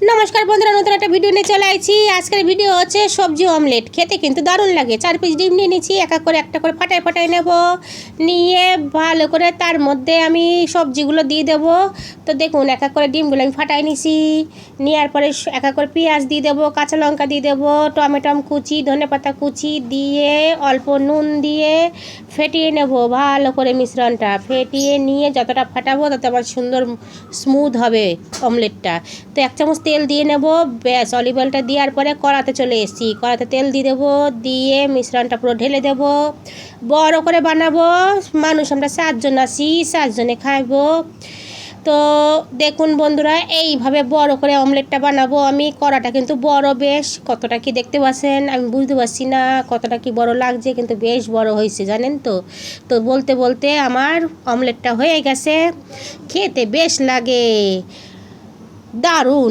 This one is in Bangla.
নমস্কার বন্ধুরা, নতুন একটা ভিডিও নিয়ে চলে আসছি। আজকের ভিডিও হচ্ছে সবজি অমলেট। খেতে কিন্তু দারুণ লাগে। 4 পিস ডিম নিয়ে নিচ্ছি, এক এক করে একটা করে ফাটায় ফাটায় নেব। নিয়ে ভালো করে তার মধ্যে আমি সবজিগুলো দিয়ে দেবো। তো দেখুন, এক এক করে ডিমগুলো আমি ফাটাই নিছি। নেওয়ার পরে এক এক করে পেঁয়াজ দিয়ে দেবো, কাঁচা লঙ্কা দিয়ে দেবো, টমেটো কুচি, ধনেপাতা কুচি দিয়ে অল্প নুন দিয়ে ফেটিয়ে নেব ভালো করে। মিশ্রণটা ফেটিয়ে নিয়ে যতটা ফাটাবো তত আমার সুন্দর স্মুথ হবে অমলেটটা। তো 1 চামচ তেল দিয়ে নেব। ব্যাস, অলিভ অয়েলটা দেওয়ার পরে কড়াতে চলে এসেছি। কড়াতে তেল দিয়ে দেবো, দিয়ে মিশ্রণটা পুরো ঢেলে দেবো। বড় করে বানাবো, মানুষ আমরা 7 জন আছি, 7 জনে খাইবো। তো দেখুন বন্ধুরা, এইভাবে বড় করে অমলেটটা বানাবো আমি। কড়াটা কিন্তু বড় বেশ, কতটা কি দেখতে পাচ্ছেন আমি বুঝতে পারছি না, কতটা কি বড় লাগছে, কিন্তু বেশ বড় হয়েছে জানেন তো। তো বলতে বলতে আমার অমলেটটা হয়ে গেছে। খেতে বেশ লাগে, দারুণ।